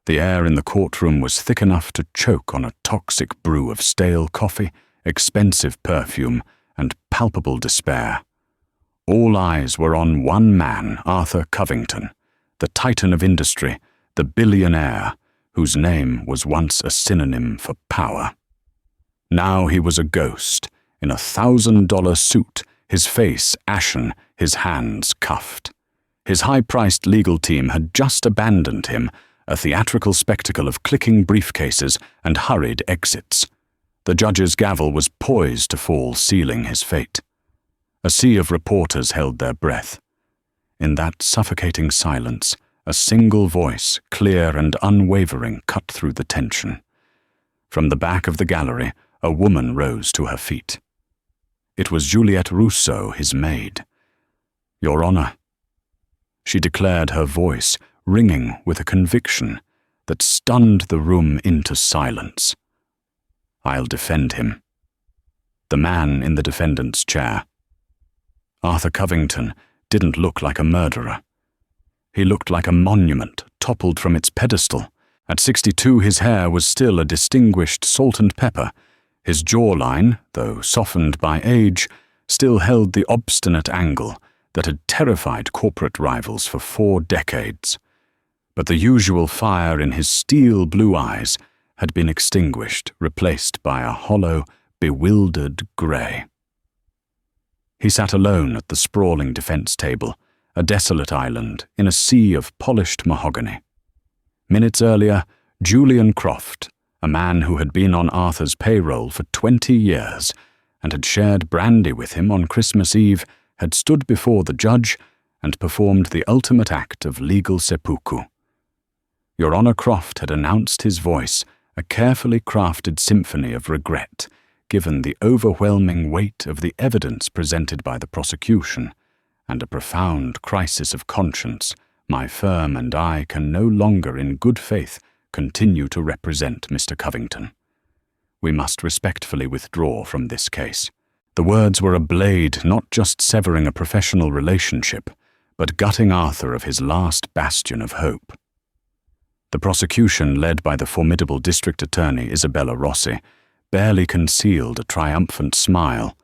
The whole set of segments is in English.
The air in the courtroom was thick enough to choke on a toxic brew of stale coffee, expensive perfume, and palpable despair. All eyes were on one man, Arthur Covington, the titan of industry, the billionaire, whose name was once a synonym for power. Now he was a ghost, in $1,000 suit, his face ashen, his hands cuffed. His high-priced legal team had just abandoned him, a theatrical spectacle of clicking briefcases and hurried exits. The judge's gavel was poised to fall, sealing his fate. A sea of reporters held their breath. In that suffocating silence, a single voice, clear and unwavering, cut through the tension. From the back of the gallery, a woman rose to her feet. It was Juliette Rousseau, his maid. "Your Honor," she declared, her voice ringing with a conviction that stunned the room into silence. "I'll defend him." The man in the defendant's chair. Arthur Covington didn't look like a murderer. He looked like a monument toppled from its pedestal. At 62, his hair was still a distinguished salt and pepper. His jawline, though softened by age, still held the obstinate angle that had terrified corporate rivals for 4 decades. But the usual fire in his steel blue eyes had been extinguished, replaced by a hollow, bewildered grey. He sat alone at the sprawling defense table, a desolate island in a sea of polished mahogany. Minutes earlier, Julian Croft, a man who had been on Arthur's payroll for 20 years and had shared brandy with him on Christmas Eve, had stood before the judge and performed the ultimate act of legal seppuku. Your Honor, Croft had announced his voice, a carefully crafted symphony of regret, given the overwhelming weight of the evidence presented by the prosecution, and a profound crisis of conscience. My firm and I can no longer in good faith continue to represent Mr. Covington. We must respectfully withdraw from this case. The words were a blade not just severing a professional relationship, but gutting Arthur of his last bastion of hope. The prosecution, led by the formidable district attorney Isabella Rossi, barely concealed a triumphant smile.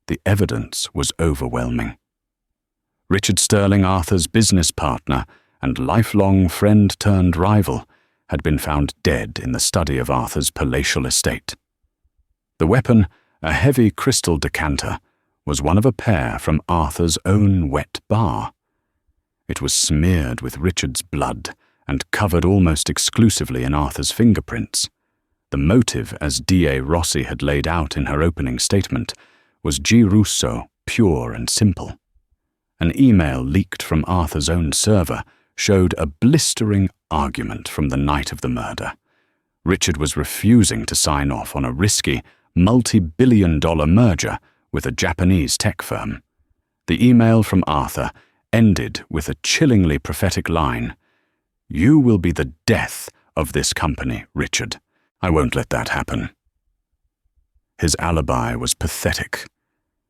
The evidence was overwhelming. Richard Sterling, Arthur's business partner and lifelong friend-turned-rival, had been found dead in the study of Arthur's palatial estate. The weapon, a heavy crystal decanter, was one of a pair from Arthur's own wet bar. It was smeared with Richard's blood and covered almost exclusively in Arthur's fingerprints. The motive, as D.A. Rossi had laid out in her opening statement, was G. Rousseau, pure and simple. An email leaked from Arthur's own server showed a blistering argument from the night of the murder. Richard was refusing to sign off on a risky, multi-billion-dollar merger with a Japanese tech firm. The email from Arthur ended with a chillingly prophetic line: "You will be the death of this company, Richard. I won't let that happen." His alibi was pathetic.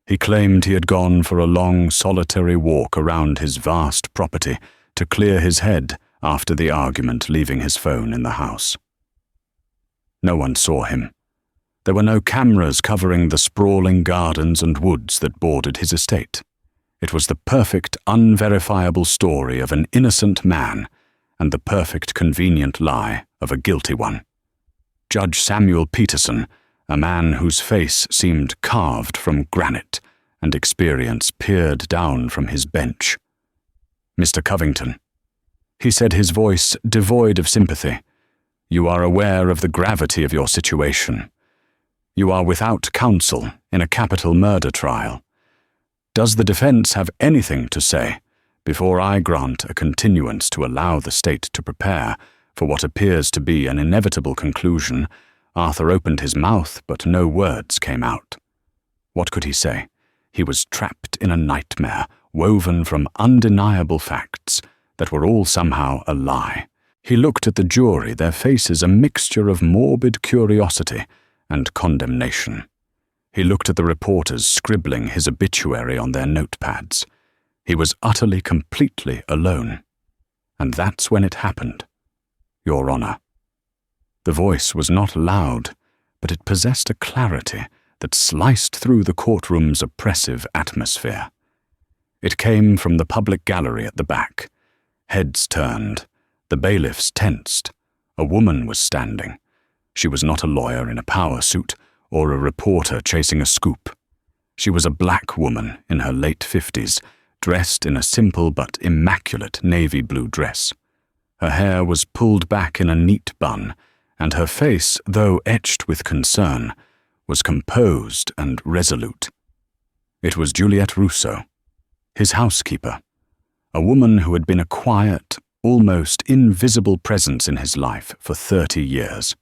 He claimed he had gone for a long, solitary walk around his vast property to clear his head after the argument, leaving his phone in the house. No one saw him. There were no cameras covering the sprawling gardens and woods that bordered his estate. It was the perfect, unverifiable story of an innocent man and the perfect, convenient lie of a guilty one. Judge Samuel Peterson, a man whose face seemed carved from granite and experience peered down from his bench. "Mr. Covington," he said, his voice devoid of sympathy, "you are aware of the gravity of your situation. You are without counsel in a capital murder trial. Does the defense have anything to say before I grant a continuance to allow the state to prepare for what appears to be an inevitable conclusion?" Arthur opened his mouth, but no words came out. What could he say? He was trapped in a nightmare, woven from undeniable facts that were all somehow a lie. He looked at the jury, their faces a mixture of morbid curiosity and condemnation. He looked at the reporters scribbling his obituary on their notepads. He was utterly, completely alone. And that's when it happened. Your Honor." The voice was not loud, but it possessed a clarity that sliced through the courtroom's oppressive atmosphere. It came from the public gallery at the back. Heads turned, the bailiffs tensed. A woman was standing. She was not a lawyer in a power suit or a reporter chasing a scoop. She was a black woman in her late 50s, dressed in a simple but immaculate navy blue dress. Her hair was pulled back in a neat bun, and her face, though etched with concern, was composed and resolute. It was Juliette Rousseau, his housekeeper, a woman who had been a quiet, almost invisible presence in his life for 30 years.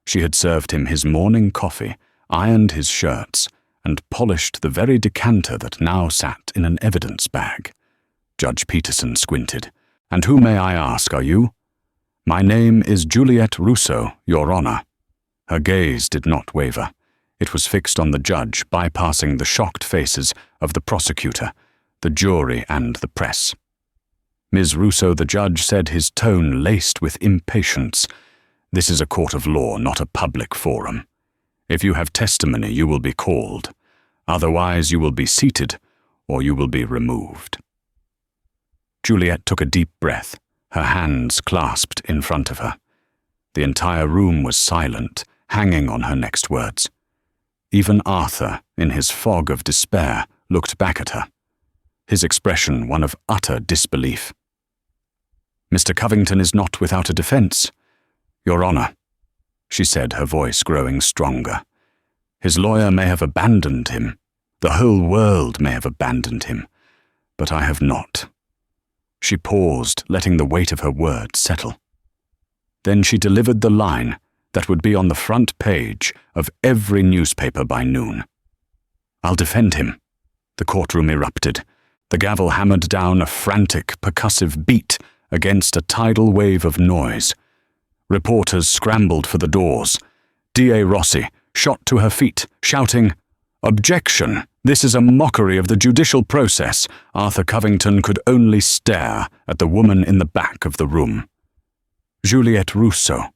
She had served him his morning coffee, ironed his shirts, and polished the very decanter that now sat in an evidence bag. Judge Peterson squinted. "And who, may I ask, are you?" "My name is Juliette Rousseau, Your Honor." Her gaze did not waver. It was fixed on the judge, bypassing the shocked faces of the prosecutor, the jury, and the press. "Ms. Rousseau," the judge said, his tone laced with impatience, "this is a court of law, not a public forum. If you have testimony, you will be called. Otherwise, you will be seated, or you will be removed." Juliette took a deep breath, her hands clasped in front of her. The entire room was silent, hanging on her next words. Even Arthur, in his fog of despair, looked back at her, his expression one of utter disbelief. "Mr. Covington is not without a defense, Your Honor," she said, her voice growing stronger. "His lawyer may have abandoned him. The whole world may have abandoned him, but I have not." She paused, letting the weight of her words settle. Then she delivered the line that would be on the front page of every newspaper by noon. "I'll defend him." The courtroom erupted. The gavel hammered down a frantic, percussive beat against a tidal wave of noise. Reporters scrambled for the doors. D.A. Rossi shot to her feet, shouting, "Objection! This is a mockery of the judicial process." Arthur Covington could only stare at the woman in the back of the room. Juliette Rousseau,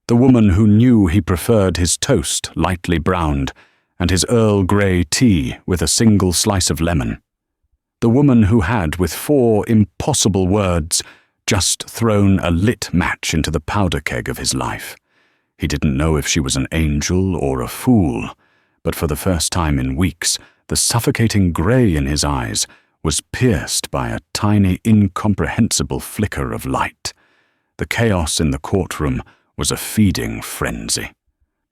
the woman who knew he preferred his toast lightly browned and his Earl Grey tea with a single slice of lemon. The woman who had, with 4 impossible words, just thrown a lit match into the powder keg of his life. He didn't know if she was an angel or a fool, but for the first time in weeks, the suffocating grey in his eyes was pierced by a tiny, incomprehensible flicker of light. The chaos in the courtroom was a feeding frenzy.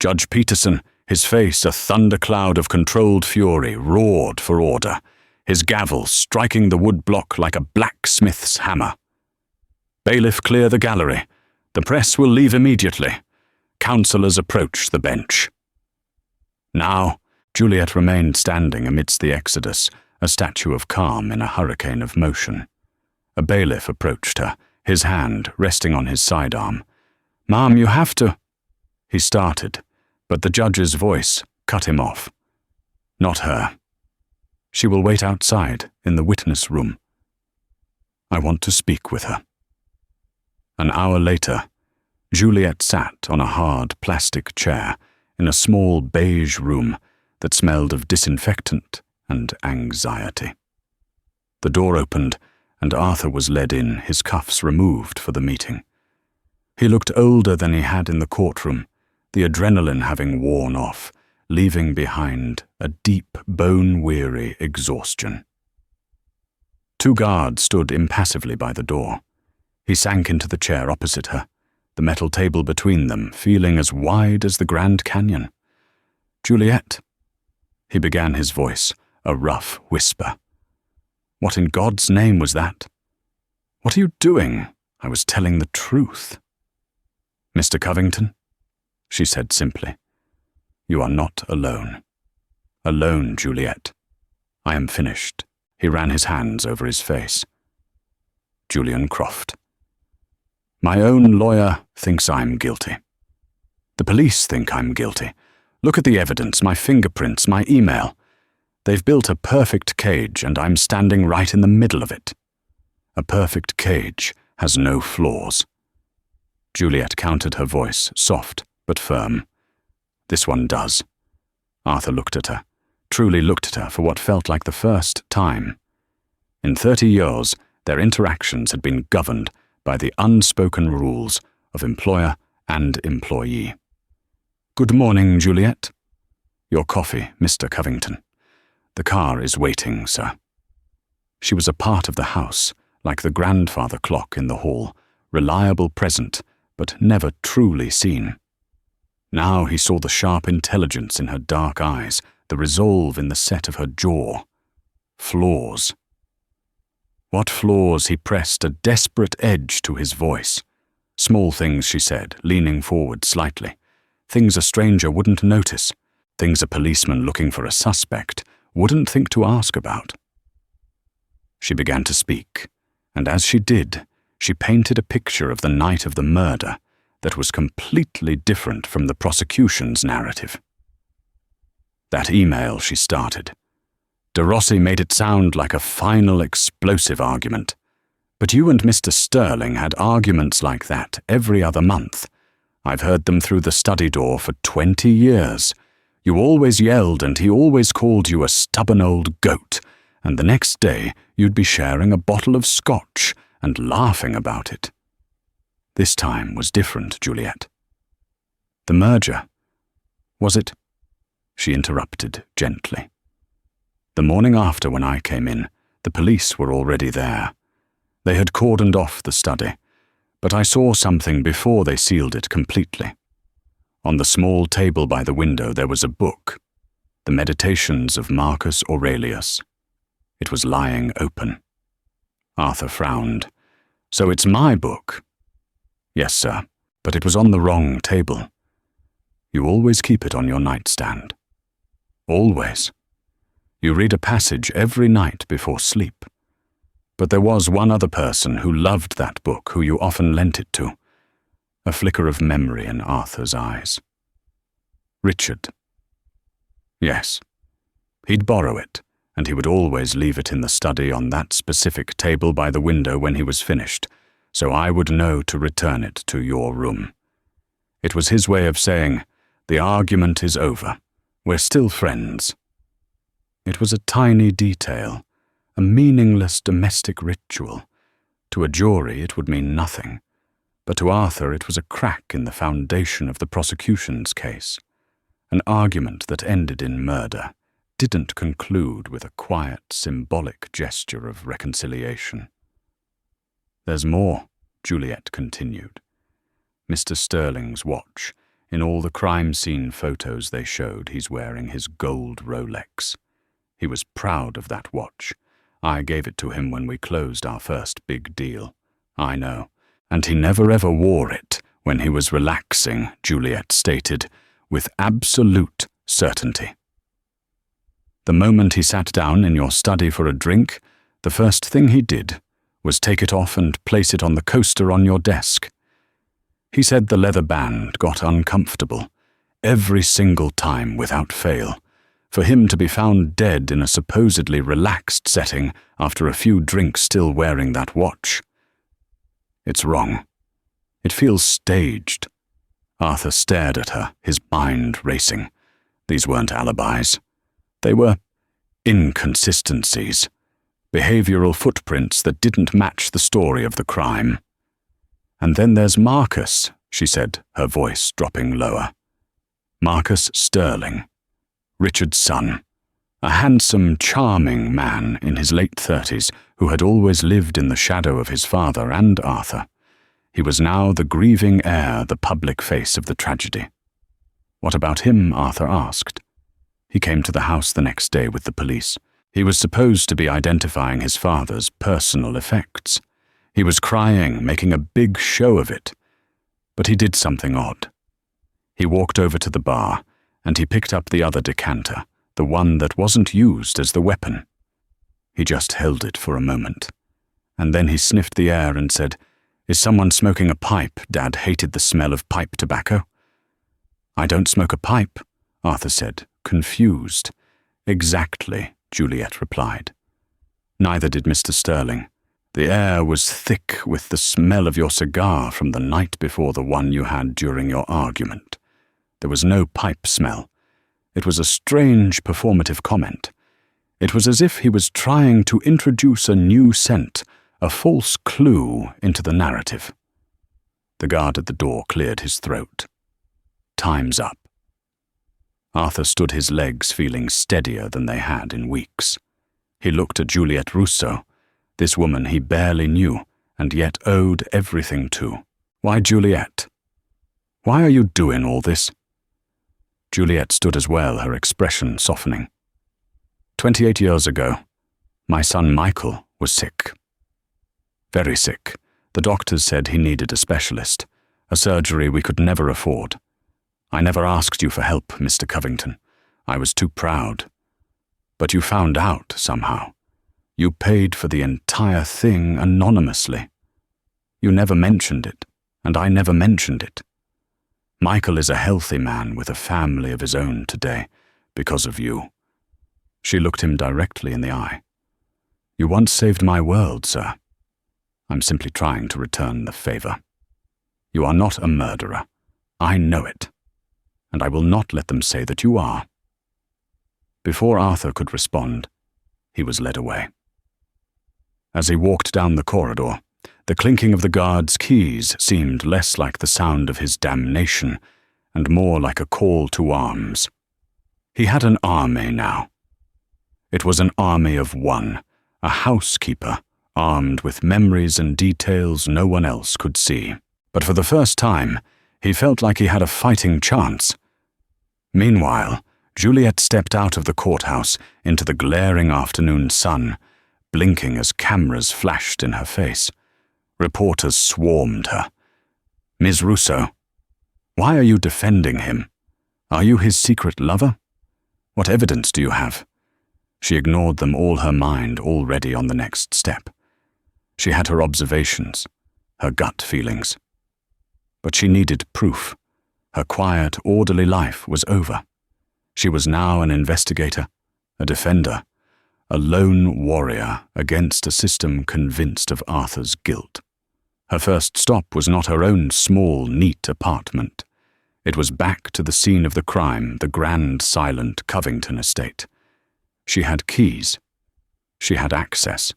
Judge Peterson, his face a thundercloud of controlled fury, roared for order, his gavel striking the wood block like a blacksmith's hammer. "Bailiff, clear the gallery. The press will leave immediately." Councillors approached the bench. Now, Juliette remained standing amidst the exodus, a statue of calm in a hurricane of motion. A bailiff approached her, his hand resting on his sidearm. "Ma'am, you have to—" He started, but the judge's voice cut him off. "Not her. She will wait outside in the witness room. I want to speak with her." An hour later, Juliette sat on a hard plastic chair in a small beige room that smelled of disinfectant and anxiety. The door opened, and Arthur was led in, his cuffs removed for the meeting. He looked older than he had in the courtroom, the adrenaline having worn off, leaving behind a deep, bone-weary exhaustion. 2 guards stood impassively by the door. He sank into the chair opposite her, the metal table between them feeling as wide as the Grand Canyon. "Juliette," he began, his voice a rough whisper. "What in God's name was that? What are you doing? I was telling the truth." "Mr. Covington," she said simply, "you are not alone. Alone, Juliette. I am finished." He ran his hands over his face. "Julian Croft. My own lawyer thinks I'm guilty. The police think I'm guilty. Look at the evidence, my fingerprints, my email. They've built a perfect cage, and I'm standing right in the middle of it. A perfect cage has no flaws. Juliet countered, her voice soft but firm. "This one does." Arthur looked at her, truly looked at her for what felt like the first time. In 30 years, their interactions had been governed by the unspoken rules of employer and employee. "Good morning, Juliet." "Your coffee, Mr. Covington." "The car is waiting, sir." She was a part of the house, like the grandfather clock in the hall, reliable present, but never truly seen. Now he saw the sharp intelligence in her dark eyes, the resolve in the set of her jaw. Flaws. What flaws? He pressed a desperate edge to his voice. Small things, she said, leaning forward slightly. Things a stranger wouldn't notice. Things a policeman looking for a suspect wouldn't think to ask about. She began to speak, and as she did, she painted a picture of the night of the murder that was completely different from the prosecution's narrative. "That email," she started. "De Rossi made it sound like a final explosive argument. But you and Mr. Sterling had arguments like that every other month. I've heard them through the study door for 20 years. You always yelled and he always called you a stubborn old goat, and the next day you'd be sharing a bottle of scotch and laughing about it. This time was different, Juliet." "The merger, was it?" She interrupted gently. "The morning after, when I came in, the police were already there. They had cordoned off the study, but I saw something before they sealed it completely. On the small table by the window there was a book, The Meditations of Marcus Aurelius. It was lying open." Arthur frowned. "So it's my book?" "Yes, sir, but it was on the wrong table. You always keep it on your nightstand." "Always. You read a passage every night before sleep. But there was one other person who loved that book, who you often lent it to." A flicker of memory in Arthur's eyes. "Richard." "Yes. He'd borrow it, and he would always leave it in the study on that specific table by the window when he was finished, so I would know to return it to your room. It was his way of saying, 'The argument is over. We're still friends.' It was a tiny detail, a meaningless domestic ritual. To a jury it would mean nothing, but to Arthur it was a crack in the foundation of the prosecution's case. An argument that ended in murder didn't conclude with a quiet, symbolic gesture of reconciliation. "There's more," Juliet continued. "Mr. Sterling's watch. In all the crime scene photos they showed, he's wearing his gold Rolex. He was proud of that watch. I gave it to him when we closed our first big deal. I know. And he never ever wore it when he was relaxing," Juliet stated, with absolute certainty. "The moment he sat down in your study for a drink, the first thing he did was take it off and place it on the coaster on your desk. He said the leather band got uncomfortable, every single time without fail. For him to be found dead in a supposedly relaxed setting after a few drinks still wearing that watch. It's wrong. It feels staged." Arthur stared at her, his mind racing. These weren't alibis. They were inconsistencies, behavioral footprints that didn't match the story of the crime. "And then there's Marcus," she said, her voice dropping lower. "Marcus Sterling, Richard's son, a handsome, charming man in his late 30s who had always lived in the shadow of his father and Arthur. He was now the grieving heir, the public face of the tragedy." "What about him?" Arthur asked. "He came to the house the next day with the police. He was supposed to be identifying his father's personal effects. He was crying, making a big show of it. But he did something odd. He walked over to the bar, and he picked up the other decanter, the one that wasn't used as the weapon. He just held it for a moment, and then he sniffed the air and said, 'Is someone smoking a pipe?' Dad hated the smell of pipe tobacco." "I don't smoke a pipe," Arthur said, confused. "Exactly," Juliet replied. "Neither did Mr. Sterling. The air was thick with the smell of your cigar from the night before the one you had during your argument. There was no pipe smell. It was a strange performative comment. It was as if he was trying to introduce a new scent, a false clue into the narrative. The guard at the door cleared his throat. Time's up. Arthur stood his legs feeling steadier than they had in weeks. He looked at Juliette Rousseau, this woman he barely knew and yet owed everything to. Why Juliette? Why are you doing all this? Juliette stood as well, her expression softening. 28 years ago, my son Michael was sick. Very sick. The doctors said he needed a specialist, a surgery we could never afford. I never asked you for help, Mr. Covington. I was too proud. But you found out somehow. You paid for the entire thing anonymously. You never mentioned it, and I never mentioned it. Michael is a healthy man with a family of his own today, because of you. She looked him directly in the eye. You once saved my world, sir. I'm simply trying to return the favor. You are not a murderer. I know it. And I will not let them say that you are. Before Arthur could respond, he was led away. As he walked down the corridor, the clinking of the guard's keys seemed less like the sound of his damnation and more like a call to arms. He had an army now. It was an army of one, a housekeeper, armed with memories and details no one else could see. But for the first time, he felt like he had a fighting chance. Meanwhile, Juliette stepped out of the courthouse into the glaring afternoon sun, blinking as cameras flashed in her face. Reporters swarmed her. Ms. Rousseau, why are you defending him? Are you his secret lover? What evidence do you have? She ignored them, all her mind already on the next step. She had her observations, her gut feelings. But she needed proof. Her quiet, orderly life was over. She was now an investigator, a defender, a lone warrior against a system convinced of Arthur's guilt. Her first stop was not her own small, neat apartment. It was back to the scene of the crime, the grand, silent Covington estate. She had keys. She had access.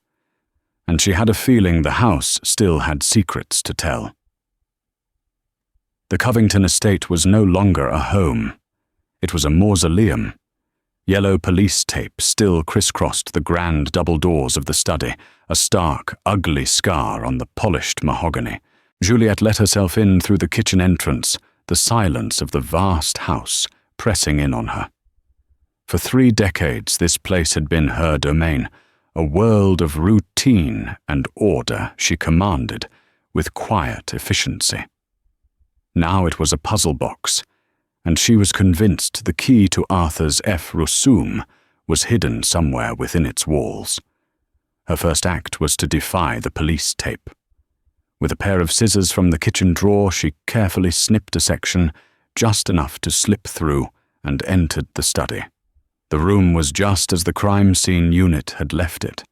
And she had a feeling the house still had secrets to tell. The Covington estate was no longer a home. It was a mausoleum. Yellow police tape still crisscrossed the grand double doors of the study, a stark, ugly scar on the polished mahogany. Juliette let herself in through the kitchen entrance, the silence of the vast house pressing in on her. For 3 decades this place had been her domain, a world of routine and order she commanded with quiet efficiency. Now it was a puzzle box, and she was convinced the key to Arthur's F. Rusum was hidden somewhere within its walls. Her first act was to defy the police tape. With a pair of scissors from the kitchen drawer, she carefully snipped a section, just enough to slip through, and entered the study. The room was just as the crime scene unit had left it.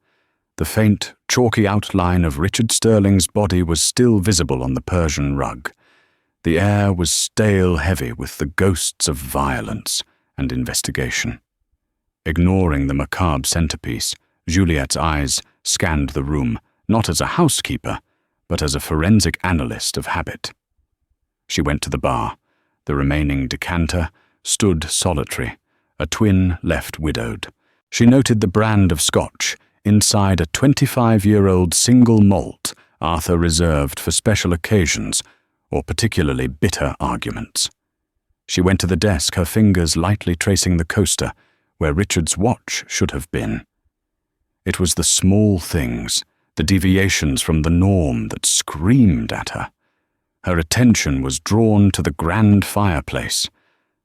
The faint, chalky outline of Richard Sterling's body was still visible on the Persian rug. The air was stale heavy with the ghosts of violence and investigation. Ignoring the macabre centerpiece, Juliette's eyes scanned the room, not as a housekeeper, but as a forensic analyst of habit. She went to the bar. The remaining decanter stood solitary, a twin left widowed. She noted the brand of scotch inside a 25-year-old single malt Arthur reserved for special occasions or particularly bitter arguments. She went to the desk, her fingers lightly tracing the coaster where Richard's watch should have been. It was the small things, the deviations from the norm that screamed at her. Her attention was drawn to the grand fireplace.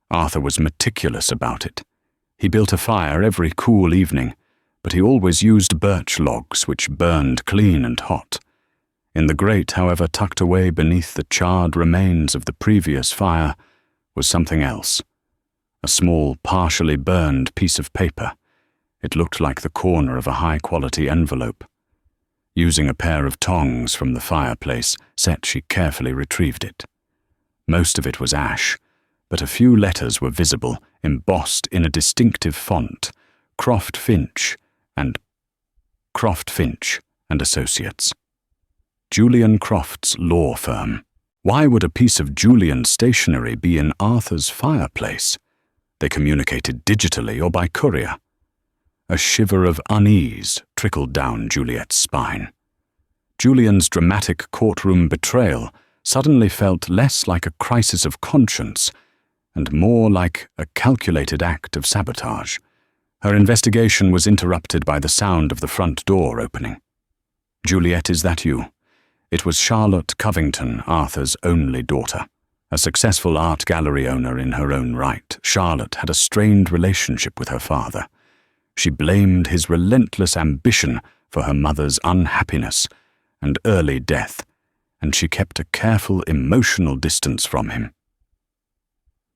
Arthur was meticulous about it. He built a fire every cool evening, but he always used birch logs which burned clean and hot. In the grate, however, tucked away beneath the charred remains of the previous fire, was something else. A small, partially burned piece of paper. It looked like the corner of a high-quality envelope. Using a pair of tongs from the fireplace set, she carefully retrieved it. Most of it was ash, but a few letters were visible, embossed in a distinctive font: Croft Finch and Associates. Julian Croft's law firm. Why would a piece of Julian's stationery be in Arthur's fireplace? They communicated digitally or by courier. A shiver of unease trickled down Juliet's spine. Julian's dramatic courtroom betrayal suddenly felt less like a crisis of conscience and more like a calculated act of sabotage. Her investigation was interrupted by the sound of the front door opening. "Juliet, is that you?" It was Charlotte Covington, Arthur's only daughter. A successful art gallery owner in her own right, Charlotte had a strained relationship with her father. She blamed his relentless ambition for her mother's unhappiness and early death, and she kept a careful emotional distance from him.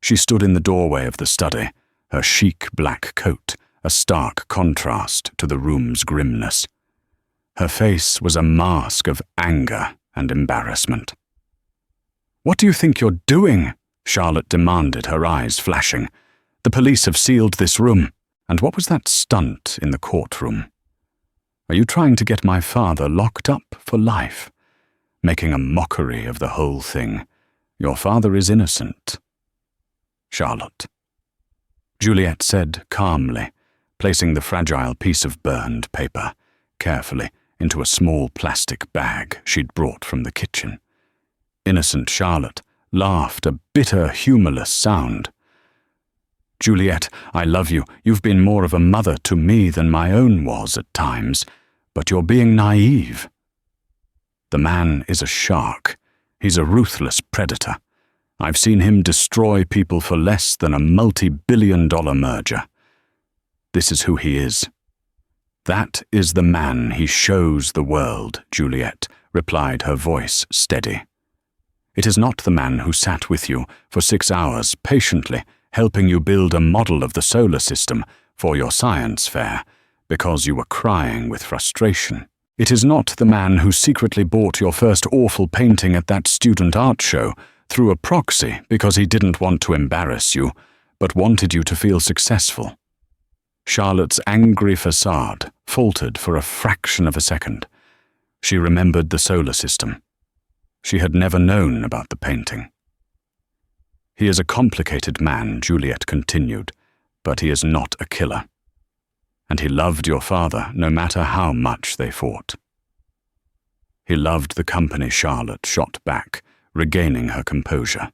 She stood in the doorway of the study, her chic black coat a stark contrast to the room's grimness. Her face was a mask of anger and embarrassment. "What do you think you're doing?" Charlotte demanded, her eyes flashing. "The police have sealed this room. And what was that stunt in the courtroom? Are you trying to get my father locked up for life? Making a mockery of the whole thing. Your father is innocent." "Charlotte," Juliet said calmly, placing the fragile piece of burned paper carefully into a small plastic bag she'd brought from the kitchen. Innocent Charlotte laughed, a bitter, humorless sound. "Juliet, I love you. You've been more of a mother to me than my own was at times, but you're being naive. The man is a shark. He's a ruthless predator. I've seen him destroy people for less than a multi-billion-dollar merger. This is who he is." "That is the man he shows the world," Juliet replied, her voice steady. "It is not the man who sat with you for 6 hours patiently helping you build a model of the solar system for your science fair because you were crying with frustration. It is not the man who secretly bought your first awful painting at that student art show through a proxy because he didn't want to embarrass you, but wanted you to feel successful." Charlotte's angry facade faltered for a fraction of a second. She remembered the solar system. She had never known about the painting. "He is a complicated man," Juliet continued, "but he is not a killer. And he loved your father no matter how much they fought." "He loved the company," Charlotte shot back, regaining her composure.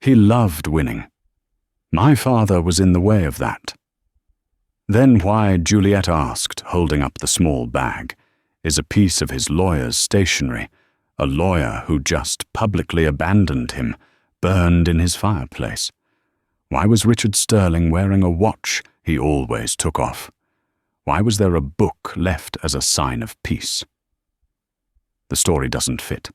"He loved winning. My father was in the way of that." "Then why," Juliet asked, holding up the small bag, "is a piece of his lawyer's stationery, a lawyer who just publicly abandoned him, burned in his fireplace? Why was Richard Sterling wearing a watch he always took off? Why was there a book left as a sign of peace?" "The story doesn't fit."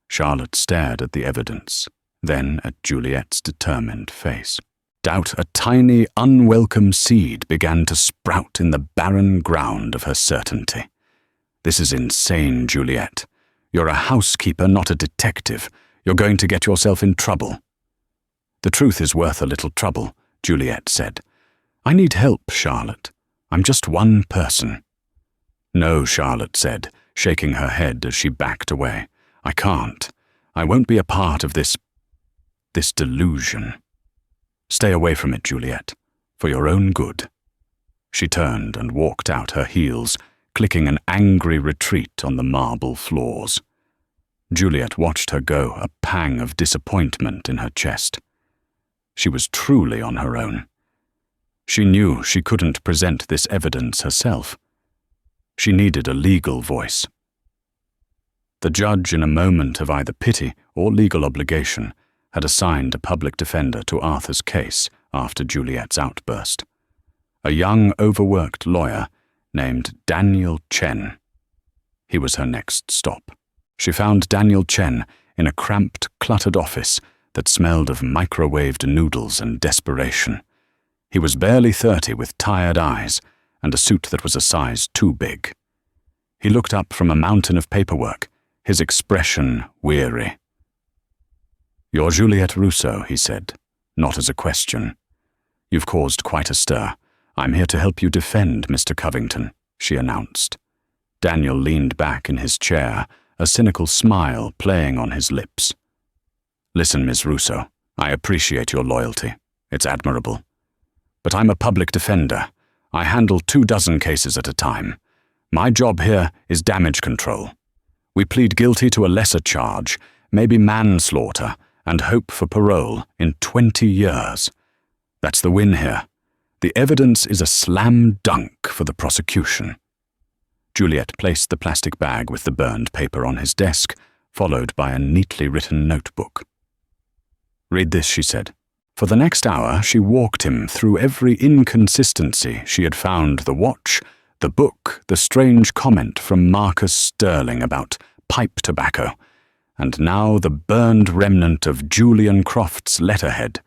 Charlotte stared at the evidence, then at Juliet's determined face. Doubt, a tiny, unwelcome seed, began to sprout in the barren ground of her certainty. "This is insane, Juliet. You're a housekeeper, not a detective. You're going to get yourself in trouble." "The truth is worth a little trouble," Juliet said. "I need help, Charlotte. I'm just one person." "No," Charlotte said, shaking her head as she backed away. "I can't. I won't be a part of this delusion. Stay away from it, Juliet, for your own good." She turned and walked out, her heels clicking an angry retreat on the marble floors. Juliet watched her go, a pang of disappointment in her chest. She was truly on her own. She knew she couldn't present this evidence herself. She needed a legal voice. The judge, in a moment of either pity or legal obligation, had assigned a public defender to Arthur's case after Juliet's outburst. A young, overworked lawyer named Daniel Chen. He was her next stop. She found Daniel Chen in a cramped, cluttered office that smelled of microwaved noodles and desperation. He was barely 30 with tired eyes and a suit that was a size too big. He looked up from a mountain of paperwork, his expression weary. "You're Juliette Rousseau," he said, not as a question. "You've caused quite a stir. I'm here to help you defend Mr. Covington," she announced. Daniel leaned back in his chair, a cynical smile playing on his lips. "Listen, Ms. Rousseau, I appreciate your loyalty. It's admirable. But I'm a public defender. I handle 24 cases at a time. My job here is damage control. We plead guilty to a lesser charge, maybe manslaughter, and hope for parole in 20 years. That's the win here. The evidence is a slam dunk for the prosecution." Juliette placed the plastic bag with the burned paper on his desk, followed by a neatly written notebook. "Read this," she said. For the next hour, she walked him through every inconsistency she had found: the watch, the book, the strange comment from Marcus Sterling about pipe tobacco, and now the burned remnant of Julian Croft's letterhead.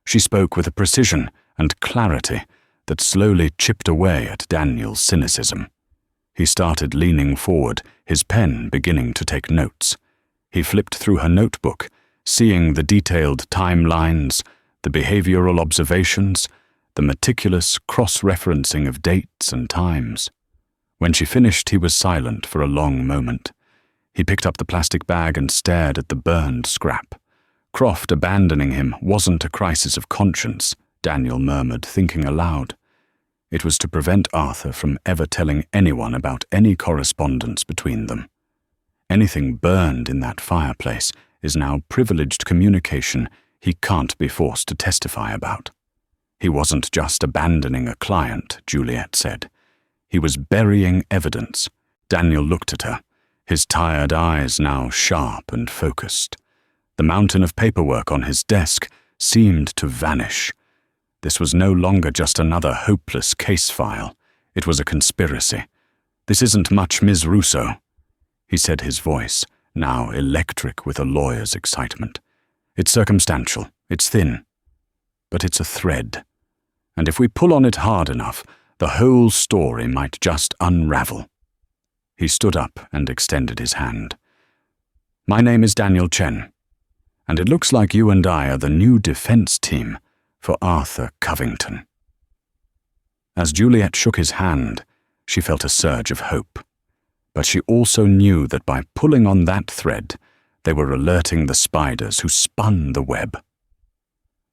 She spoke with a precision and clarity that slowly chipped away at Daniel's cynicism. He started leaning forward, his pen beginning to take notes. He flipped through her notebook, seeing the detailed timelines, the behavioral observations, the meticulous cross-referencing of dates and times. When she finished, he was silent for a long moment. He picked up the plastic bag and stared at the burned scrap. Croft abandoning him wasn't a crisis of conscience, Daniel murmured, thinking aloud. It was to prevent Arthur from ever telling anyone about any correspondence between them. Anything burned in that fireplace is now privileged communication he can't be forced to testify about. He wasn't just abandoning a client, Juliette said. He was burying evidence. Daniel looked at her, his tired eyes now sharp and focused. The mountain of paperwork on his desk seemed to vanish. This was no longer just another hopeless case file. It was a conspiracy. "This isn't much, Ms. Rousseau," he said, his voice now electric with a lawyer's excitement. "It's circumstantial, it's thin, but it's a thread. And if we pull on it hard enough, the whole story might just unravel." He stood up and extended his hand. "My name is Daniel Chen, and it looks like you and I are the new defense team for Arthur Covington." As Juliette shook his hand, she felt a surge of hope. But she also knew that by pulling on that thread, they were alerting the spiders who spun the web.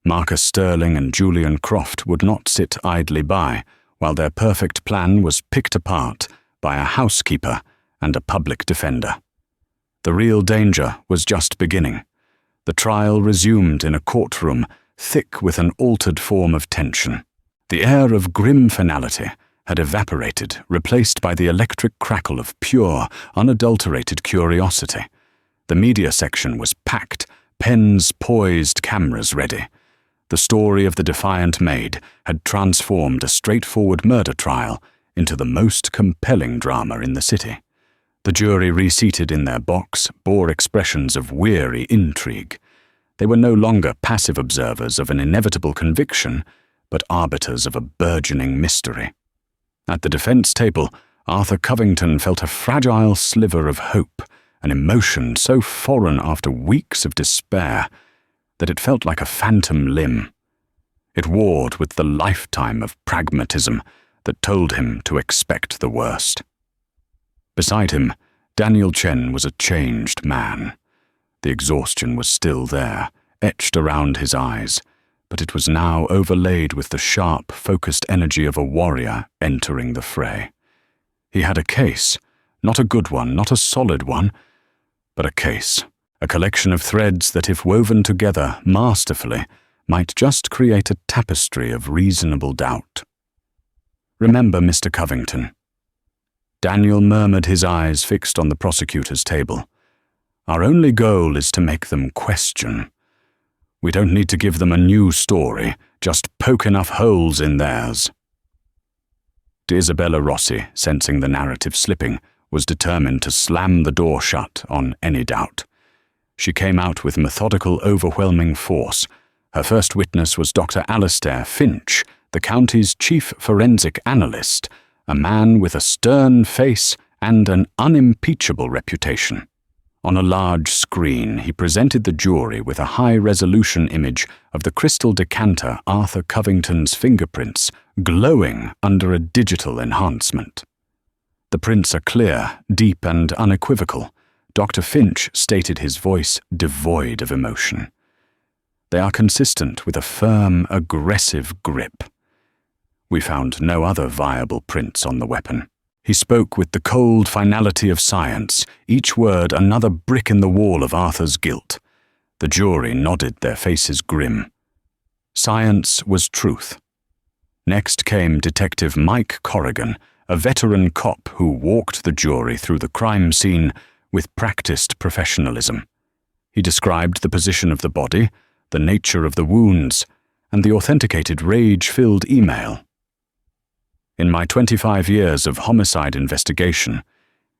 Marcus Sterling and Julian Croft would not sit idly by while their perfect plan was picked apart by a housekeeper and a public defender. The real danger was just beginning. The trial resumed in a courtroom thick with an altered form of tension. The air of grim finality had evaporated, replaced by the electric crackle of pure, unadulterated curiosity. The media section was packed, pens poised, cameras ready. The story of the defiant Maid had transformed a straightforward murder trial into the most compelling drama in the city. The jury, reseated in their box, bore expressions of weary intrigue. They were no longer passive observers of an inevitable conviction, but arbiters of a burgeoning mystery. At the defense table, Arthur Covington felt a fragile sliver of hope, an emotion so foreign after weeks of despair that it felt like a phantom limb. It warred with the lifetime of pragmatism that told him to expect the worst. Beside him, Daniel Chen was a changed man. The exhaustion was still there, etched around his eyes, but it was now overlaid with the sharp, focused energy of a warrior entering the fray. He had a case, not a good one, not a solid one, but a case, a collection of threads that, if woven together masterfully, might just create a tapestry of reasonable doubt. "Remember, Mr. Covington." Daniel murmured, his eyes fixed on the prosecutor's table. "Our only goal is to make them question. We don't need to give them a new story, just poke enough holes in theirs." Isabella Rossi, sensing the narrative slipping, was determined to slam the door shut on any doubt. She came out with methodical, overwhelming force. Her first witness was Dr. Alastair Finch, the county's chief forensic analyst, a man with a stern face and an unimpeachable reputation. On a large screen, he presented the jury with a high-resolution image of the crystal decanter Arthur Covington's fingerprints glowing under a digital enhancement. The prints are clear, deep, and unequivocal. Dr. Finch stated his voice devoid of emotion. They are consistent with a firm, aggressive grip. We found no other viable prints on the weapon. He spoke with the cold finality of science, each word another brick in the wall of Arthur's guilt. The jury nodded, their faces grim. Science was truth. Next came Detective Mike Corrigan, a veteran cop who walked the jury through the crime scene with practiced professionalism. He described the position of the body, the nature of the wounds, and the authenticated rage-filled email. In my 25 years of homicide investigation,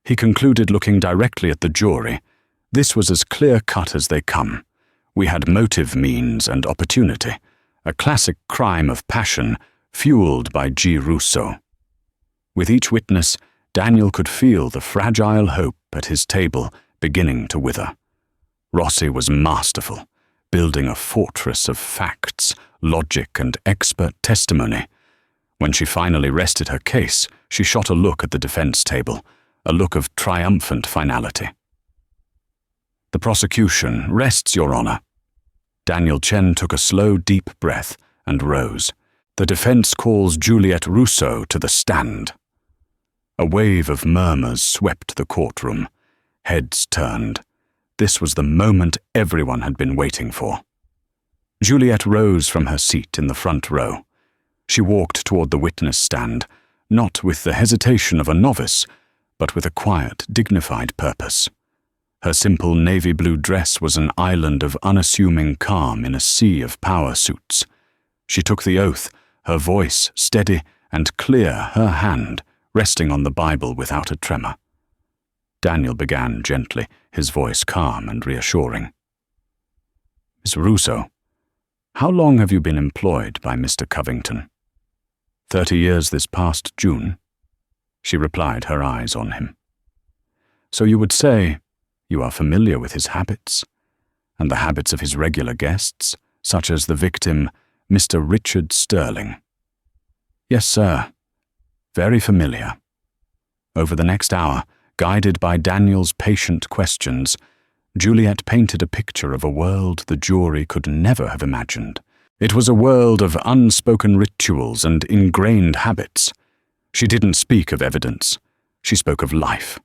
he concluded, looking directly at the jury, this was as clear-cut as they come. We had motive, means, and opportunity, a classic crime of passion fueled by G. Rousseau. With each witness, Daniel could feel the fragile hope at his table beginning to wither. Rossi was masterful, building a fortress of facts, logic, and expert testimony. When she finally rested her case, she shot a look at the defense table, a look of triumphant finality. The prosecution rests, Your Honor. Daniel Chen took a slow, deep breath and rose. The defense calls Juliette Rousseau to the stand. A wave of murmurs swept the courtroom. Heads turned. This was the moment everyone had been waiting for. Juliette rose from her seat in the front row. She walked toward the witness stand, not with the hesitation of a novice, but with a quiet, dignified purpose. Her simple navy blue dress was an island of unassuming calm in a sea of power suits. She took the oath, her voice steady and clear, her hand resting on the Bible without a tremor. Daniel began gently, his voice calm and reassuring. Miss Rousseau, how long have you been employed by Mr. Covington? 30 years this past June, she replied, her eyes on him. So you would say you are familiar with his habits, and the habits of his regular guests, such as the victim, Mr. Richard Sterling. Yes, sir. Very familiar. Over the next hour, guided by Daniel's patient questions, Juliette painted a picture of a world the jury could never have imagined. It was a world of unspoken rituals and ingrained habits. She didn't speak of evidence. She spoke of life.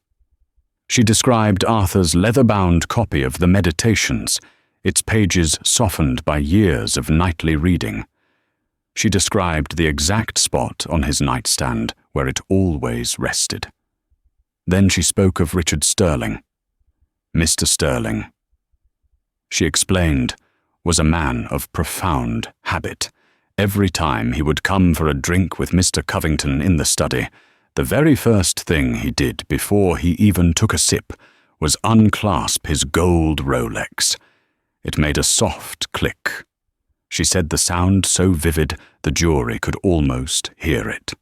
She described Arthur's leather-bound copy of the Meditations, its pages softened by years of nightly reading. She described the exact spot on his nightstand where it always rested. Then she spoke of Richard Sterling. Mr. Sterling, she explained, was a man of profound habit. Every time he would come for a drink with Mr. Covington in the study, the very first thing he did before he even took a sip was unclasp his gold Rolex. It made a soft click. She said the sound so vivid the jury could almost hear it.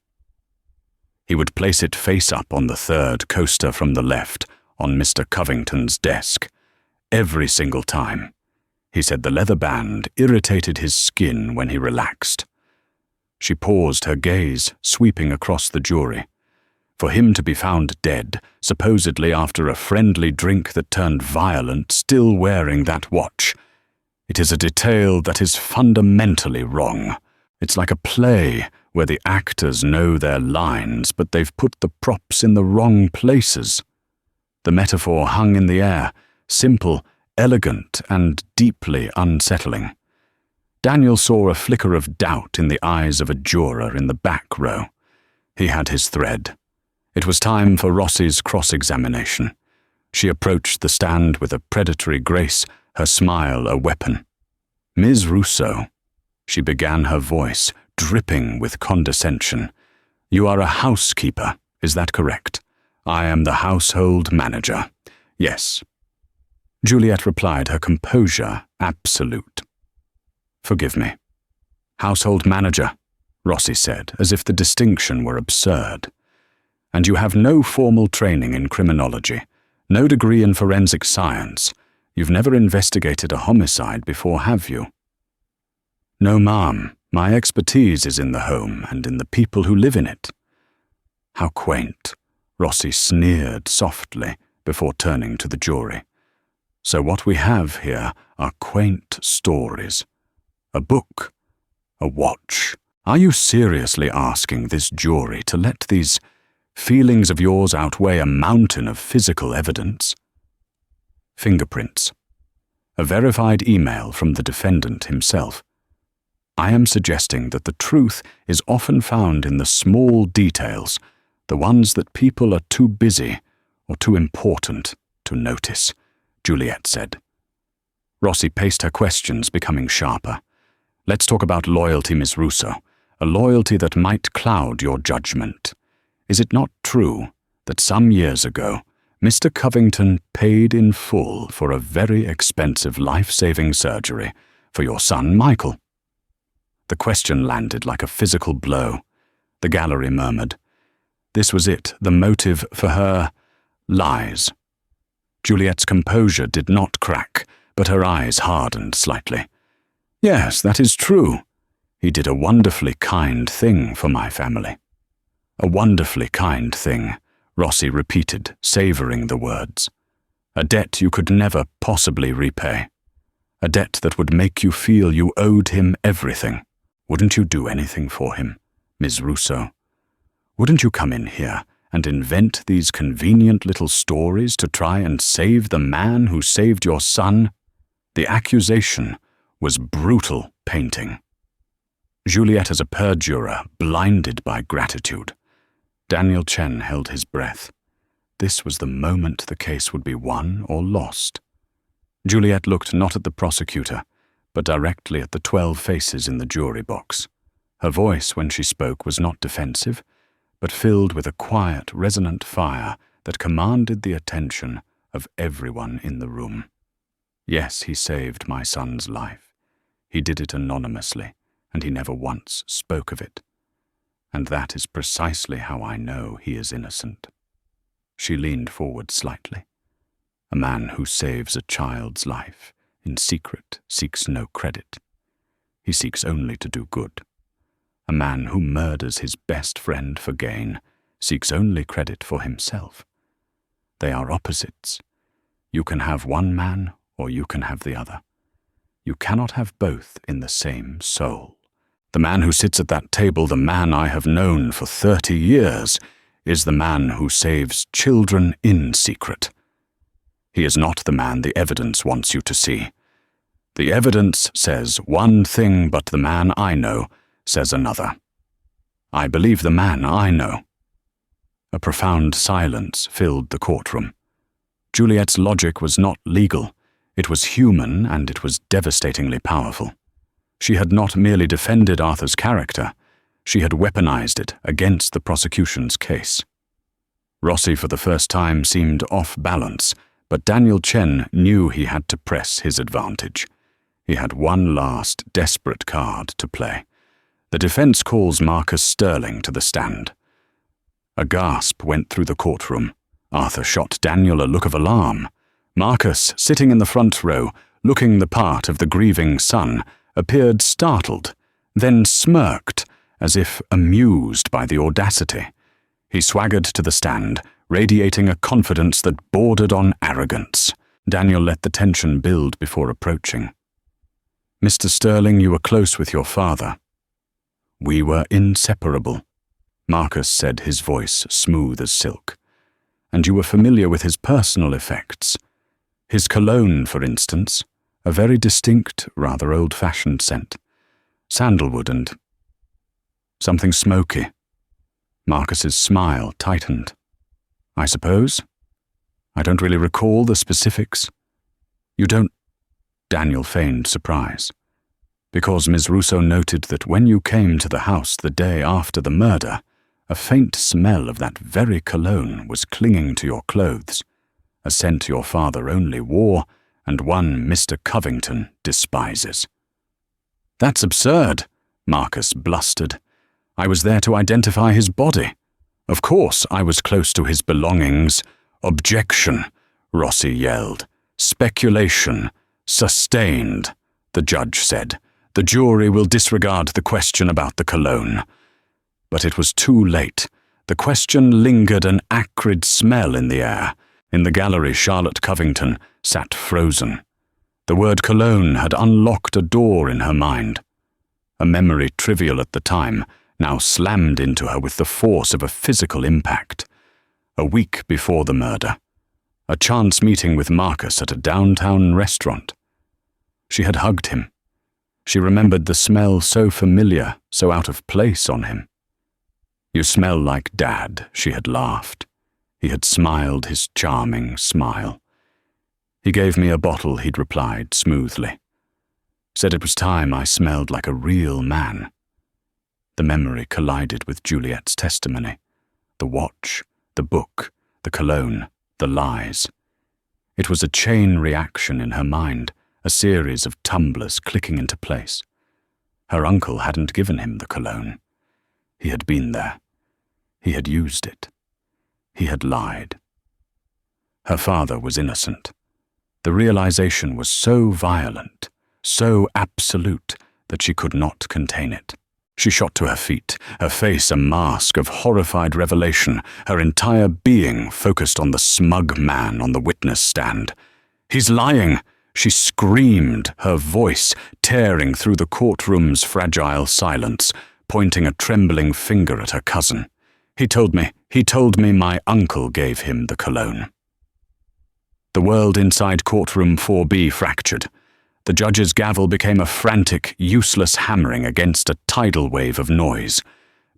He would place it face up on the third coaster from the left on Mr. Covington's desk. Every single time. He said the leather band irritated his skin when he relaxed. She paused, her gaze sweeping across the jury. For him to be found dead, supposedly after a friendly drink that turned violent, still wearing that watch, it is a detail that is fundamentally wrong. It's like a play where the actors know their lines, but they've put the props in the wrong places. The metaphor hung in the air, simple, elegant, and deeply unsettling. Daniel saw a flicker of doubt in the eyes of a juror in the back row. He had his thread. It was time for Rossi's cross-examination. She approached the stand with a predatory grace, her smile a weapon. Ms. Rousseau, she began, her voice dripping with condescension. You are a housekeeper, is that correct? I am the household manager. Yes. Juliette replied, her composure absolute. Forgive me. Household manager, Rossi said, as if the distinction were absurd. And you have no formal training in criminology, no degree in forensic science. You've never investigated a homicide before, have you? No, ma'am. My expertise is in the home and in the people who live in it. How quaint, Rossi sneered softly before turning to the jury. So what we have here are quaint stories. A book. A watch. Are you seriously asking this jury to let these feelings of yours outweigh a mountain of physical evidence? Fingerprints. A verified email from the defendant himself. I am suggesting that the truth is often found in the small details, the ones that people are too busy or too important to notice, Juliet said. Rossi paced her questions, becoming sharper. Let's talk about loyalty, Miss Russo, a loyalty that might cloud your judgment. Is it not true that some years ago, Mr. Covington paid in full for a very expensive life-saving surgery for your son, Michael? The question landed like a physical blow. The gallery murmured. This was it, the motive for her lies. Juliet's composure did not crack, but her eyes hardened slightly. Yes, that is true. He did a wonderfully kind thing for my family. A wonderfully kind thing, Rossi repeated, savoring the words. A debt you could never possibly repay. A debt that would make you feel you owed him everything. Wouldn't you do anything for him, Ms. Russo? Wouldn't you come in here and invent these convenient little stories to try and save the man who saved your son? The accusation was brutal painting. Juliet as a perjurer, blinded by gratitude. Daniel Chen held his breath. This was the moment the case would be won or lost. Juliet looked not at the prosecutor, but directly at the 12 faces in the jury box. Her voice, when she spoke, was not defensive, but filled with a quiet, resonant fire that commanded the attention of everyone in the room. Yes, he saved my son's life. He did it anonymously, and he never once spoke of it. And that is precisely how I know he is innocent. She leaned forward slightly. A man who saves a child's life in secret seeks no credit. He seeks only to do good. A man who murders his best friend for gain seeks only credit for himself. They are opposites. You can have one man or you can have the other. You cannot have both in the same soul. The man who sits at that table, the man I have known for 30 years, is the man who saves children in secret. He is not the man the evidence wants you to see. The evidence says one thing, but the man I know says another. I believe the man I know. A profound silence filled the courtroom. Juliet's logic was not legal. It was human, and it was devastatingly powerful. She had not merely defended Arthur's character, she had weaponized it against the prosecution's case. Rossi for the first time seemed off balance, but Daniel Chen knew he had to press his advantage. He had one last, desperate card to play. The defense calls Marcus Sterling to the stand. A gasp went through the courtroom. Arthur shot Daniel a look of alarm. Marcus, sitting in the front row, looking the part of the grieving son, appeared startled, then smirked, as if amused by the audacity. He swaggered to the stand, radiating a confidence that bordered on arrogance. Daniel let the tension build before approaching. Mr. Sterling, you were close with your father. We were inseparable, Marcus said, his voice smooth as silk. And you were familiar with his personal effects. His cologne, for instance, a very distinct, rather old-fashioned scent. Sandalwood and something smoky. Marcus's smile tightened. I suppose. I don't really recall the specifics. You don't? Daniel feigned surprise. Because Ms. Russo noted that when you came to the house the day after the murder, a faint smell of that very cologne was clinging to your clothes, a scent your father only wore and one Mr. Covington despises. That's absurd, Marcus blustered. I was there to identify his body. Of course I was close to his belongings. Objection, Rossi yelled. Speculation. Sustained, the judge said. The jury will disregard the question about the cologne. But it was too late. The question lingered, an acrid smell in the air. In the gallery, Charlotte Covington sat frozen. The word cologne had unlocked a door in her mind. A memory trivial at the time now slammed into her with the force of a physical impact. A week before the murder. A chance meeting with Marcus at a downtown restaurant. She had hugged him. She remembered the smell so familiar, so out of place on him. You smell like Dad, she had laughed. He had smiled his charming smile. He gave me a bottle, he'd replied smoothly. Said it was time I smelled like a real man. The memory collided with Juliet's testimony. The watch, the book, the cologne, the lies. It was a chain reaction in her mind, a series of tumblers clicking into place. Her uncle hadn't given him the cologne. He had been there. He had used it. He had lied. Her father was innocent. The realization was so violent, so absolute, that she could not contain it. She shot to her feet, her face a mask of horrified revelation, her entire being focused on the smug man on the witness stand. "He's lying!" She screamed, her voice tearing through the courtroom's fragile silence, pointing a trembling finger at her cousin. He told me my uncle gave him the cologne." The world inside courtroom 4B fractured. The judge's gavel became a frantic, useless hammering against a tidal wave of noise.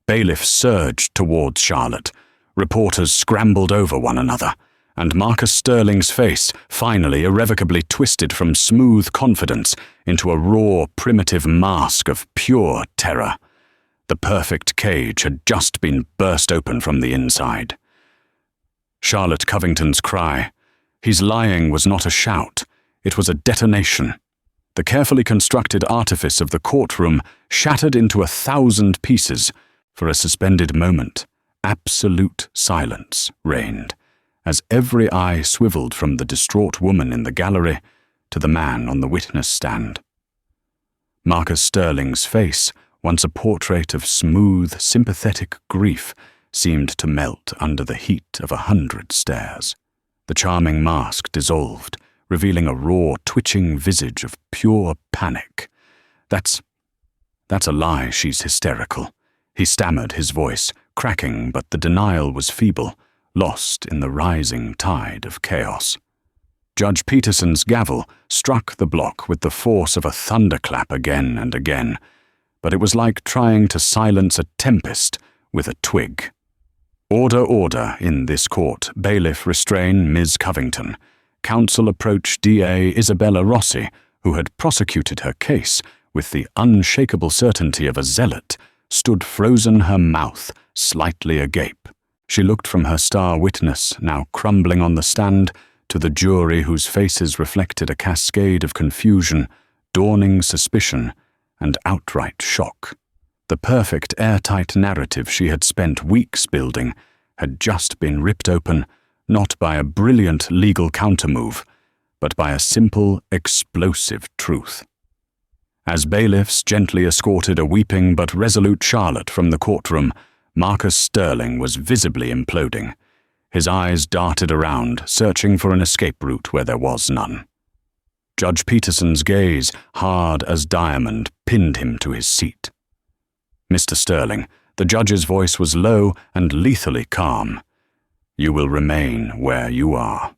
Bailiffs surged towards Charlotte. Reporters scrambled over one another. And Marcus Sterling's face finally irrevocably twisted from smooth confidence into a raw, primitive mask of pure terror. The perfect cage had just been burst open from the inside. Charlotte Covington's cry, "He's lying," was not a shout. It was a detonation. The carefully constructed artifice of the courtroom shattered into 1,000 pieces. For a suspended moment, absolute silence reigned, as every eye swiveled from the distraught woman in the gallery to the man on the witness stand. Marcus Sterling's face, once a portrait of smooth, sympathetic grief, seemed to melt under the heat of 100 stares. The charming mask dissolved, revealing a raw, twitching visage of pure panic. That's a lie, she's hysterical," he stammered, his voice cracking, but the denial was feeble, lost in the rising tide of chaos. Judge Peterson's gavel struck the block with the force of a thunderclap again and again, but it was like trying to silence a tempest with a twig. "Order, order, in this court. Bailiff restrain Ms. Covington." Counsel approached DA Isabella Rossi, who had prosecuted her case with the unshakable certainty of a zealot, stood frozen, her mouth slightly agape. She looked from her star witness, now crumbling on the stand, to the jury whose faces reflected a cascade of confusion, dawning suspicion, and outright shock. The perfect airtight narrative she had spent weeks building had just been ripped open, not by a brilliant legal countermove, but by a simple, explosive truth. As bailiffs gently escorted a weeping but resolute Charlotte from the courtroom, Marcus Sterling was visibly imploding. His eyes darted around, searching for an escape route where there was none. Judge Peterson's gaze, hard as diamond, pinned him to his seat. "Mr. Sterling," the judge's voice was low and lethally calm, "you will remain where you are.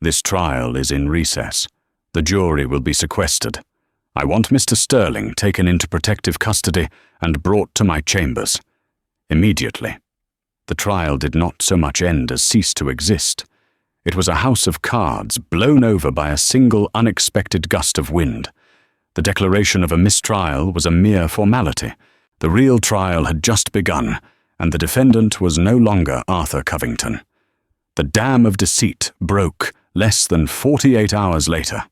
This trial is in recess. The jury will be sequestered. I want Mr. Sterling taken into protective custody and brought to my chambers. Immediately." The trial did not so much end as cease to exist. It was a house of cards blown over by a single unexpected gust of wind. The declaration of a mistrial was a mere formality. The real trial had just begun, and the defendant was no longer Arthur Covington. The dam of deceit broke less than 48 hours later.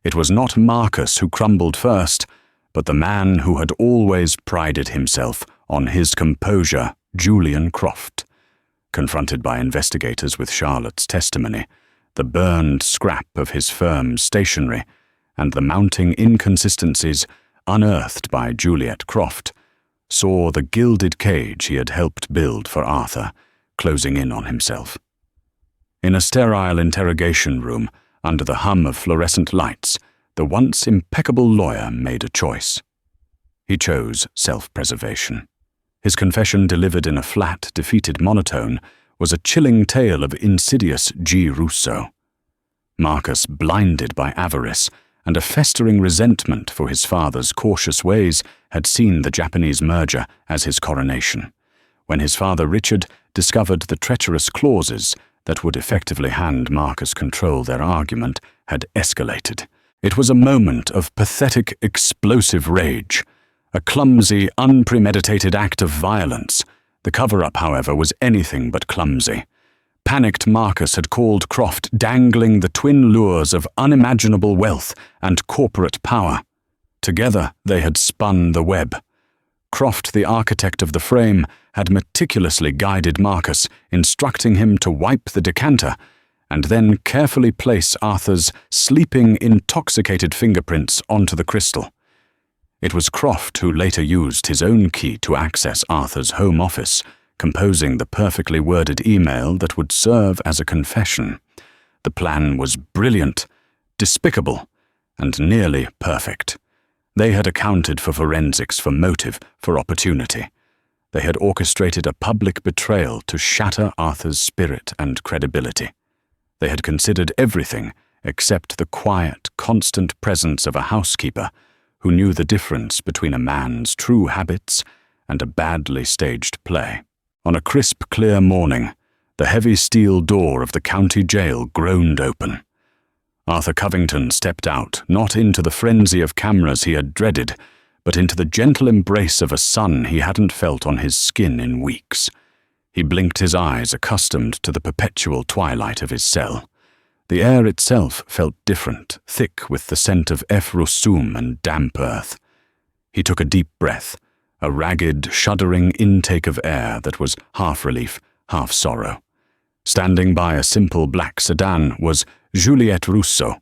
It was not Marcus who crumbled first, but the man who had always prided himself on his composure Julian Croft. Confronted by investigators with Charlotte's testimony, the burned scrap of his firm's stationery, and the mounting inconsistencies unearthed by Juliet Croft, saw the gilded cage he had helped build for Arthur closing in on himself. In a sterile interrogation room, under the hum of fluorescent lights, the once impeccable lawyer made a choice. He chose self-preservation. His confession, delivered in a flat, defeated monotone, was a chilling tale of insidious G. Rousseau. Marcus, blinded by avarice and a festering resentment for his father's cautious ways, had seen the Japanese merger as his coronation. When his father Richard discovered the treacherous clauses that would effectively hand Marcus control their argument had escalated. It was a moment of pathetic, explosive rage, a clumsy, unpremeditated act of violence. The cover-up, however, was anything but clumsy. Panicked Marcus had called Croft dangling the twin lures of unimaginable wealth and corporate power. Together they had spun the web. Croft, the architect of the frame, had meticulously guided Marcus, instructing him to wipe the decanter and then carefully place Arthur's sleeping, intoxicated fingerprints onto the crystal. It was Croft who later used his own key to access Arthur's home office, composing the perfectly worded email that would serve as a confession. The plan was brilliant, despicable, and nearly perfect. They had accounted for forensics, for motive, for opportunity. They had orchestrated a public betrayal to shatter Arthur's spirit and credibility. They had considered everything except the quiet, constant presence of a housekeeper who knew the difference between a man's true habits and a badly staged play. On a crisp, clear morning, the heavy steel door of the county jail groaned open. Arthur Covington stepped out, not into the frenzy of cameras he had dreaded, but into the gentle embrace of a sun he hadn't felt on his skin in weeks. He blinked his eyes, accustomed to the perpetual twilight of his cell. The air itself felt different, thick with the scent of effrusum and damp earth. He took a deep breath, a ragged, shuddering intake of air that was half relief, half sorrow. Standing by a simple black sedan was Juliet Rousseau.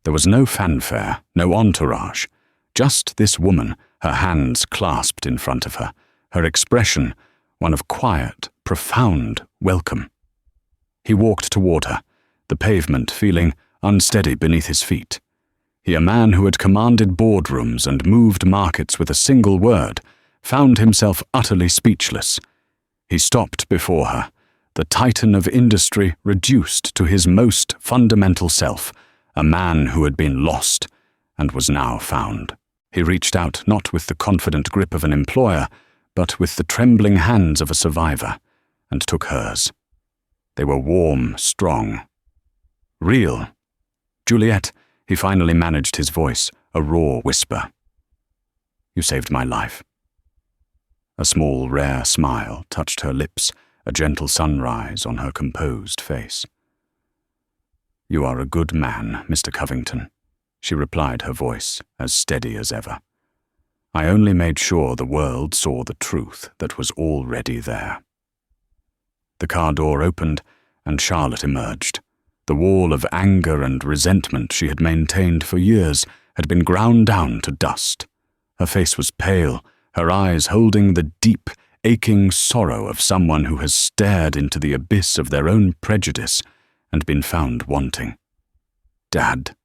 There was no fanfare, no entourage, just this woman, her hands clasped in front of her, her expression one of quiet, profound welcome. He walked toward her, the pavement feeling unsteady beneath his feet. He, a man who had commanded boardrooms and moved markets with a single word, found himself utterly speechless. He stopped before her, the titan of industry reduced to his most fundamental self, a man who had been lost and was now found. He reached out not with the confident grip of an employer, but with the trembling hands of a survivor, and took hers. They were warm, strong. Real. Juliet, he finally managed his voice, a raw whisper. You saved my life. A small, rare smile touched her lips, a gentle sunrise on her composed face. You are a good man, Mr. Covington, she replied, her voice as steady as ever. I only made sure the world saw the truth that was already there. The car door opened, and Charlotte emerged. The wall of anger and resentment she had maintained for years had been ground down to dust. Her face was pale, her eyes holding the deep, aching sorrow of someone who has stared into the abyss of their own prejudice and been found wanting. Dad,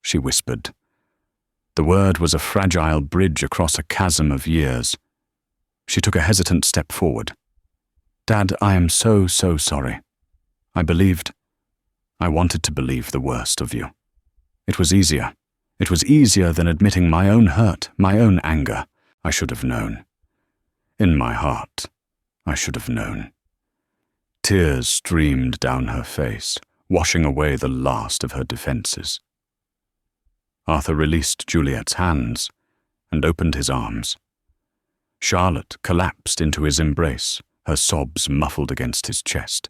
she whispered. The word was a fragile bridge across a chasm of years. She took a hesitant step forward. Dad, I am so sorry. I wanted to believe the worst of you. It was easier. It was easier than admitting my own hurt, my own anger. I should have known. In my heart, I should have known. Tears streamed down her face, washing away the last of her defenses. Arthur released Juliet's hands and opened his arms. Charlotte collapsed into his embrace, her sobs muffled against his chest.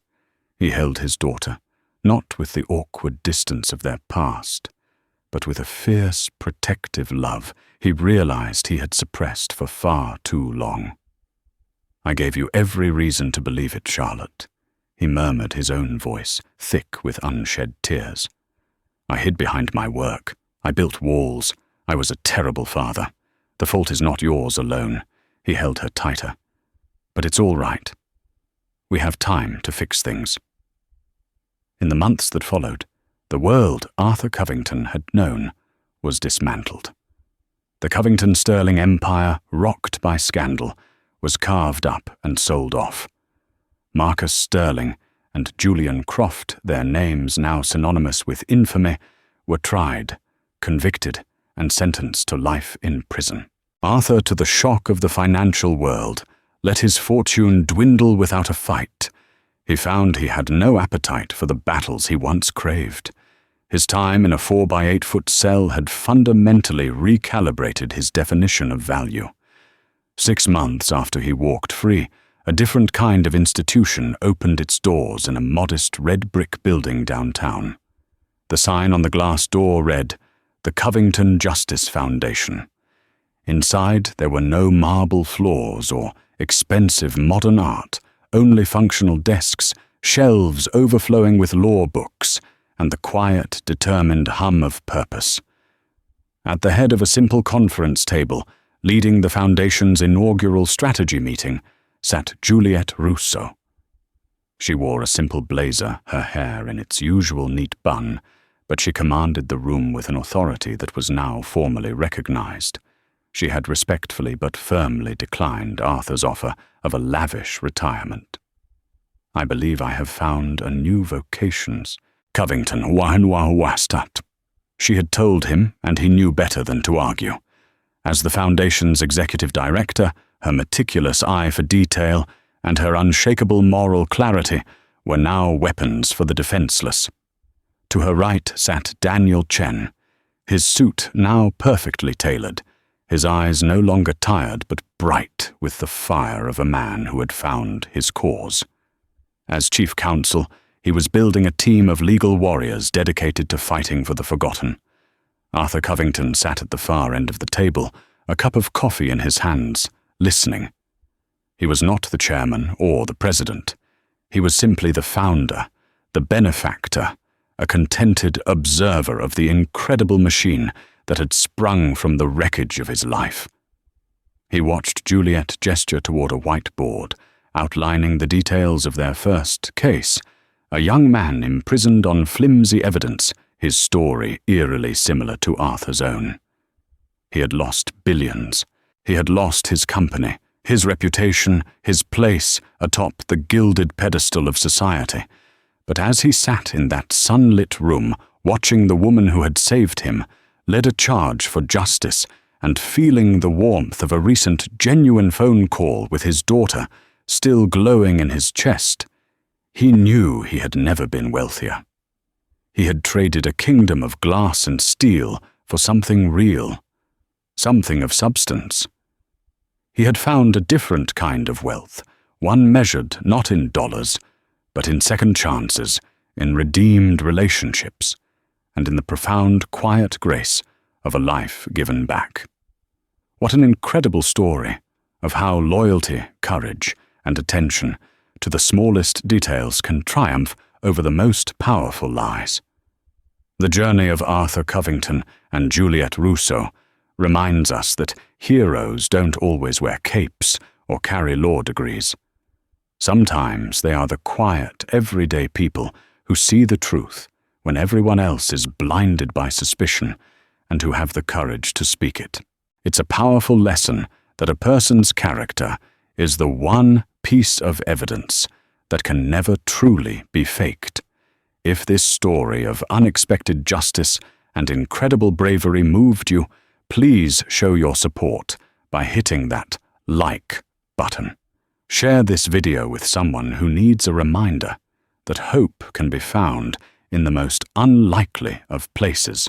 He held his daughter, not with the awkward distance of their past, but with a fierce, protective love he realized he had suppressed for far too long. "I gave you every reason to believe it, Charlotte," he murmured, his own voice thick with unshed tears. "I hid behind my work. I built walls. I was a terrible father. The fault is not yours alone." He held her tighter. "But it's all right. We have time to fix things." In the months that followed, the world Arthur Covington had known was dismantled. The Covington-Sterling empire, rocked by scandal, was carved up and sold off. Marcus Sterling and Julian Croft, their names now synonymous with infamy, were tried, convicted, and sentenced to life in prison. Arthur, to the shock of the financial world, let his fortune dwindle without a fight. He found he had no appetite for the battles he once craved. His time in a 4-by-8-foot cell had fundamentally recalibrated his definition of value. 6 months after he walked free, a different kind of institution opened its doors in a modest red-brick building downtown. The sign on the glass door read, "The Covington Justice Foundation." Inside, there were no marble floors or expensive modern art, only functional desks, shelves overflowing with law books, and the quiet, determined hum of purpose. At the head of a simple conference table, leading the Foundation's inaugural strategy meeting, sat Juliette Rousseau. She wore a simple blazer, her hair in its usual neat bun, but she commanded the room with an authority that was now formally recognized. She had respectfully but firmly declined Arthur's offer of a lavish retirement. "I believe I have found a new vocation, Covington Wastat," she had told him, and he knew better than to argue. As the Foundation's executive director, her meticulous eye for detail and her unshakable moral clarity were now weapons for the defenseless. To her right sat Daniel Chen, his suit now perfectly tailored, his eyes no longer tired but bright with the fire of a man who had found his cause. As chief counsel, he was building a team of legal warriors dedicated to fighting for the forgotten. Arthur Covington sat at the far end of the table, a cup of coffee in his hands, listening. He was not the chairman or the president. He was simply the founder, the benefactor, a contented observer of the incredible machine that had sprung from the wreckage of his life. He watched Juliette gesture toward a whiteboard, outlining the details of their first case, a young man imprisoned on flimsy evidence, his story eerily similar to Arthur's own. He had lost billions. He had lost his company, his reputation, his place atop the gilded pedestal of society. But as he sat in that sunlit room, watching the woman who had saved him, led a charge for justice, and feeling the warmth of a recent genuine phone call with his daughter still glowing in his chest, he knew he had never been wealthier. He had traded a kingdom of glass and steel for something real, something of substance. He had found a different kind of wealth, one measured not in dollars, but in second chances, in redeemed relationships, and in the profound, quiet grace of a life given back. What an incredible story of how loyalty, courage, and attention to the smallest details can triumph over the most powerful lies. The journey of Arthur Covington and Juliette Rousseau reminds us that heroes don't always wear capes or carry law degrees. Sometimes they are the quiet, everyday people who see the truth when everyone else is blinded by suspicion and who have the courage to speak it. It's a powerful lesson that a person's character is the one piece of evidence that can never truly be faked. If this story of unexpected justice and incredible bravery moved you, please show your support by hitting that like button. Share this video with someone who needs a reminder that hope can be found in the most unlikely of places.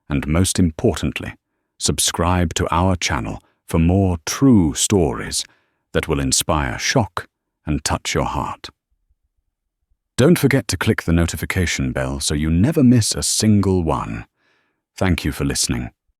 And most importantly, subscribe to our channel for more true stories that will inspire shock and touch your heart. Don't forget to click the notification bell so you never miss a single one. Thank you for listening.